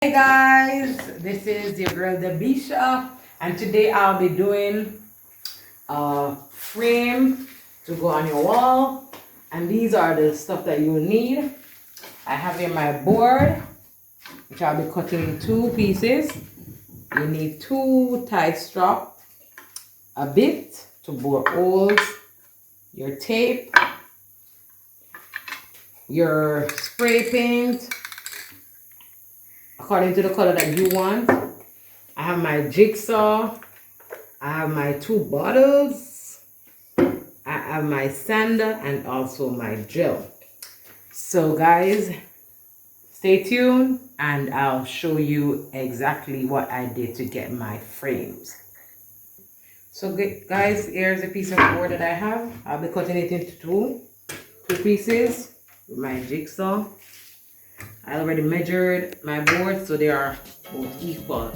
Hey guys, this is your girl Debisha, and today I'll be doing a frame to go on your wall. And these are the stuff that you need. I have here my board, which I'll be cutting in two pieces. You need two tie strap, a bit to bore holes, your tape, your spray paint according to the color that you want. I have my jigsaw, I have my two bottles, I have my sander, and also my gel. So guys, stay tuned and I'll show you exactly what I did to get my frames. So guys, here's a piece of board that I have. I'll be cutting it into two pieces with my jigsaw. I already measured my board, so they are both equal.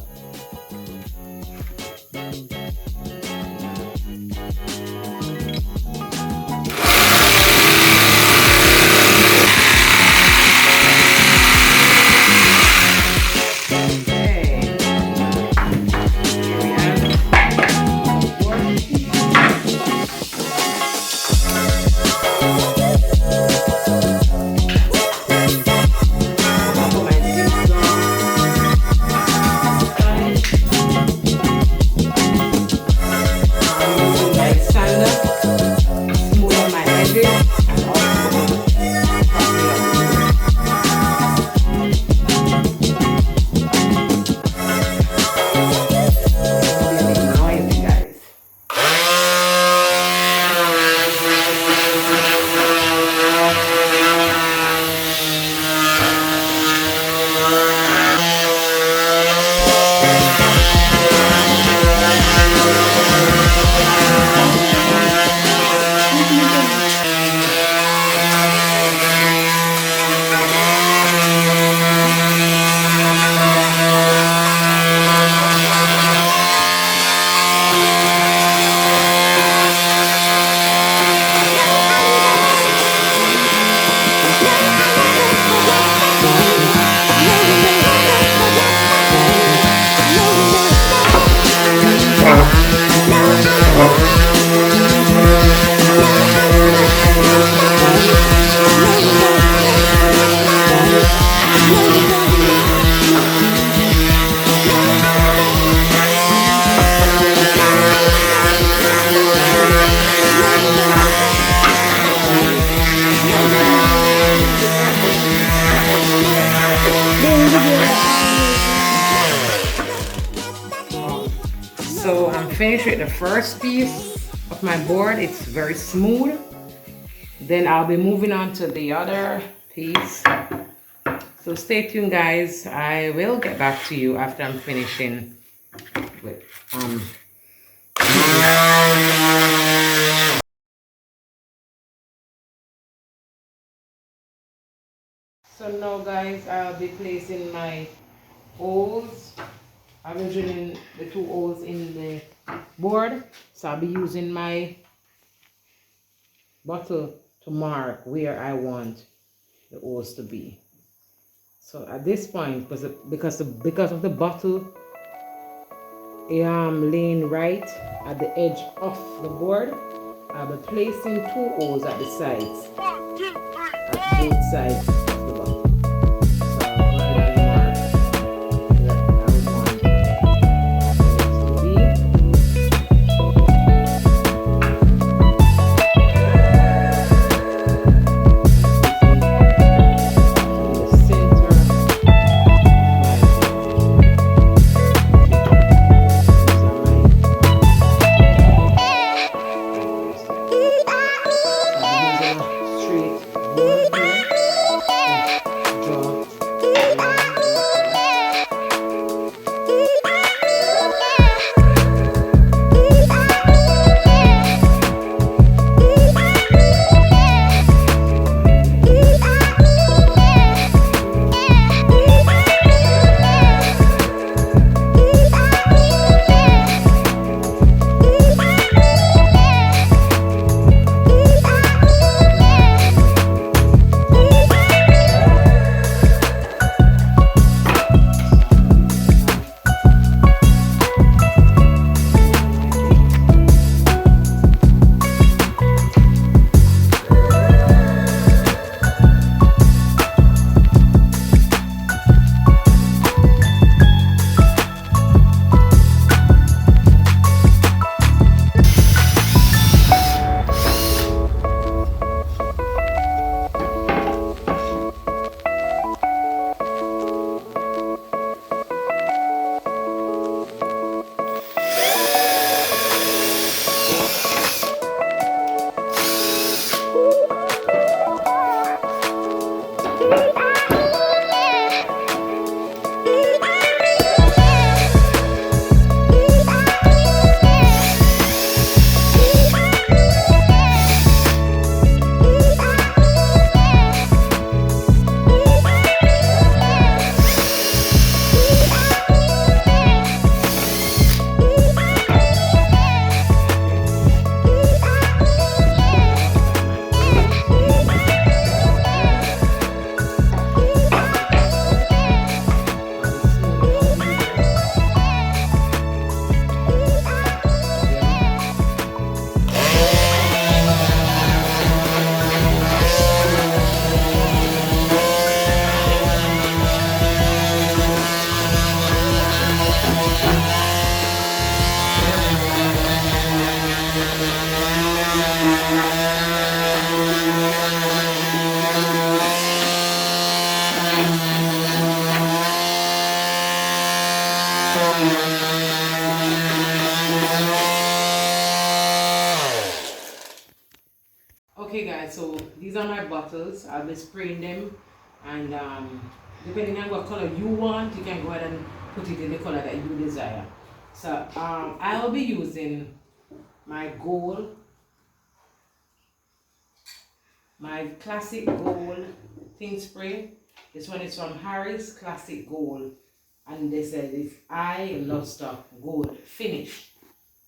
So I'm finished with the first piece of my board. It's very smooth. Then I'll be moving on to the other piece. So stay tuned guys. I will get back to you after I'm finishing with So now guys, I'll be placing my holes. I'll be drilling the two holes in the board. So I'll be using my bottle to mark where I want the holes to be. So at this point, because of the bottle laying right at the edge of the board, I'll be placing two holes at the sides, at both sides of the bottle. So I'll go ahead and mark where I want it to be. these are my bottles. I'll be spraying them, and depending on what color you want, you can go ahead and put it in the color that you desire. So I'll be using my gold, my classic gold thin spray. This one is from Harris Classic Gold, and they said if I love stuff gold finish,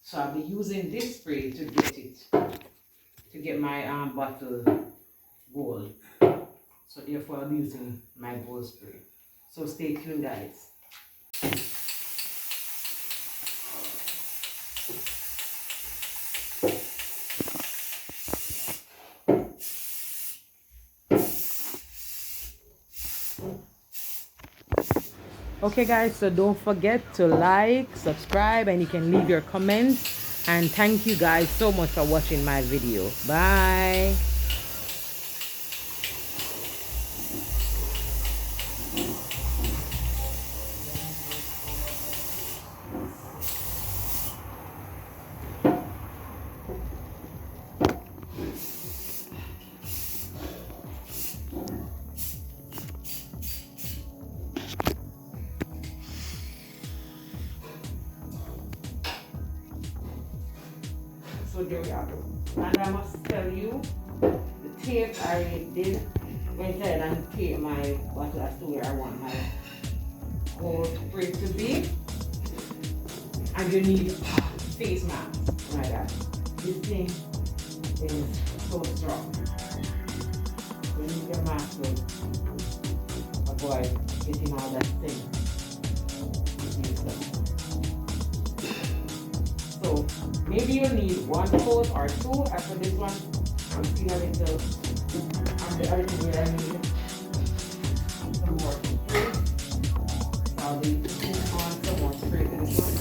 so I'll be using this spray to get my bottle gold. So therefore I'll be using my gold spray. So stay tuned, guys. Okay guys, so don't forget to like, subscribe, and you can leave your comments. And thank you guys so much for watching my video. Bye. So there we are. And I must tell you, the tape I did went ahead and tape my bottle as to where I want my gold spray to be. And you need a face mask like that. This thing is so strong. You need your mask to avoid getting all that thing. So maybe you'll need one coat or two. After this one, I'm seeing a little the other thing where I need some more spray. I'll be putting on some more spray to this one.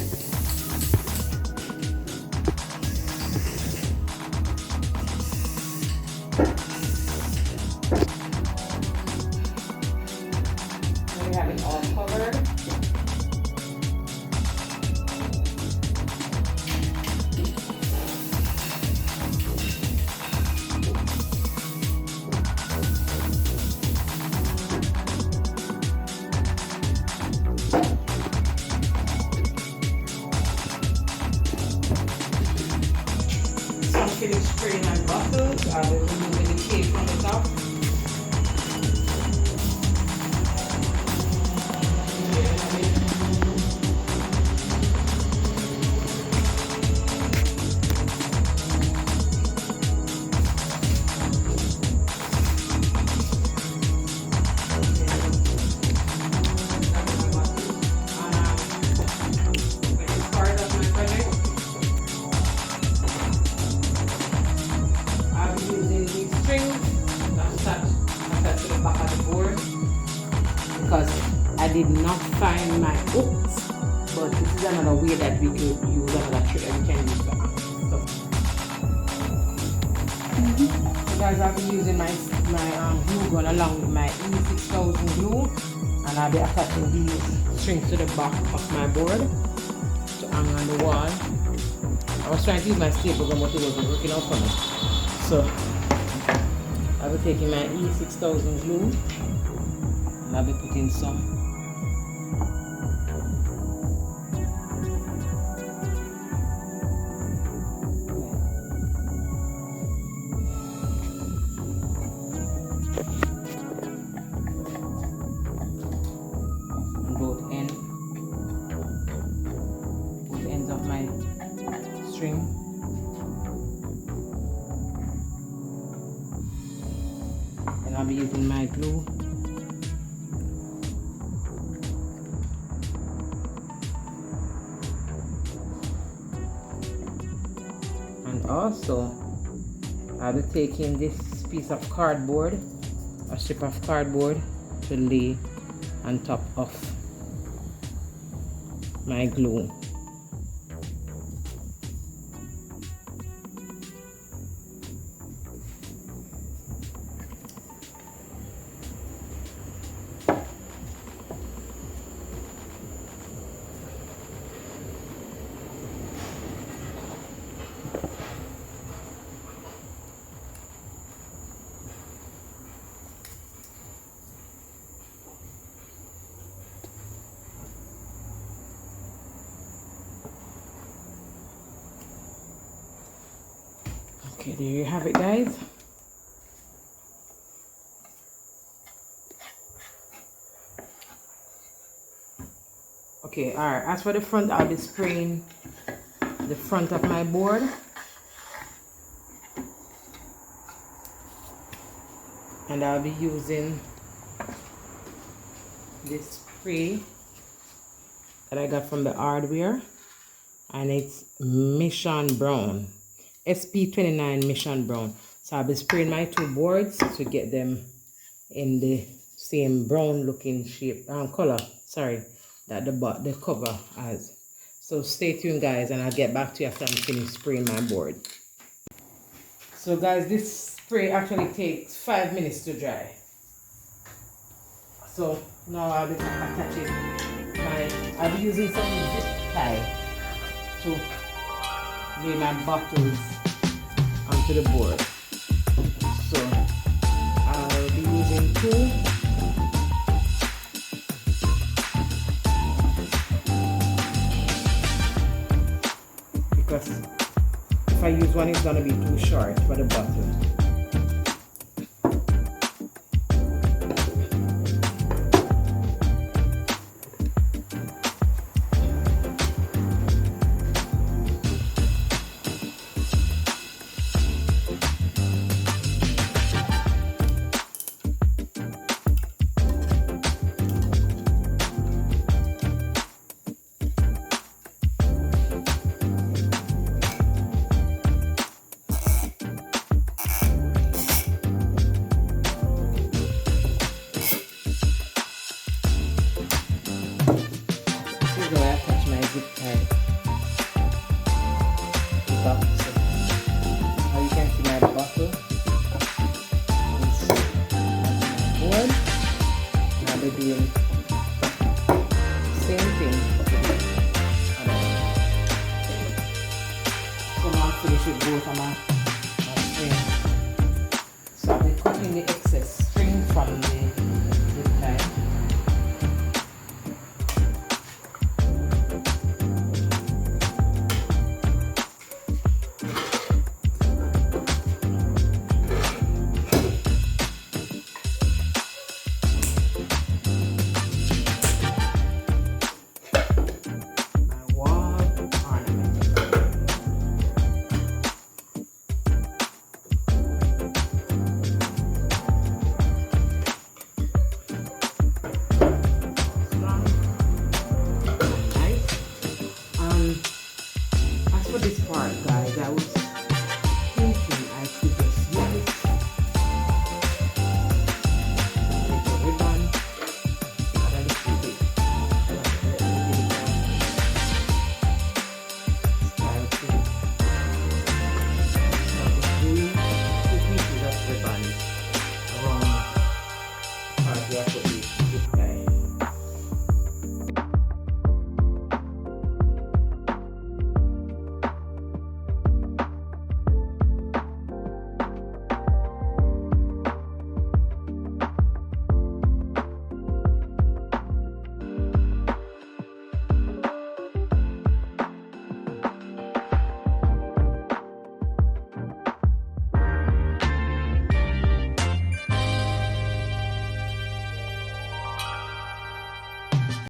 Now we have it all covered. Finish spraying my bottles. I will remove the tape from the top. Because I did not find my hooks, but this is another way that we could use another trick that we can use for So guys, I'll be using my glue gun along with my E6000 glue, and I'll be attaching these strings to the back of my board to hang on the wall. I was trying to use my staple gun, but it wasn't working out for me. So I'll be taking my E6000 glue. I'll be putting some on both ends of my string. And I'll be using my glue. Also, I'll be taking this piece of cardboard, a strip of cardboard, to lay on top of my glue. Okay, there you have it, guys. Okay, alright, as for the front, I'll be spraying the front of my board. And I'll be using this spray that I got from the hardware, and it's Mission Brown, SP29 Mission Brown. So I'll be spraying my two boards to get them in the same brown looking shape color, sorry, that the cover has. So stay tuned, guys, and I'll get back to you after I'm finished spraying my board. So guys, this spray actually takes 5 minutes to dry. So now I'll be attaching I'll be using some zip tie to lay my bottles onto the board. So I'll be using two. Because if I use one, it's gonna be too short for the bottle. Doing same thing. So now I'm finished with both of my string. So I'll be cutting the excess string from the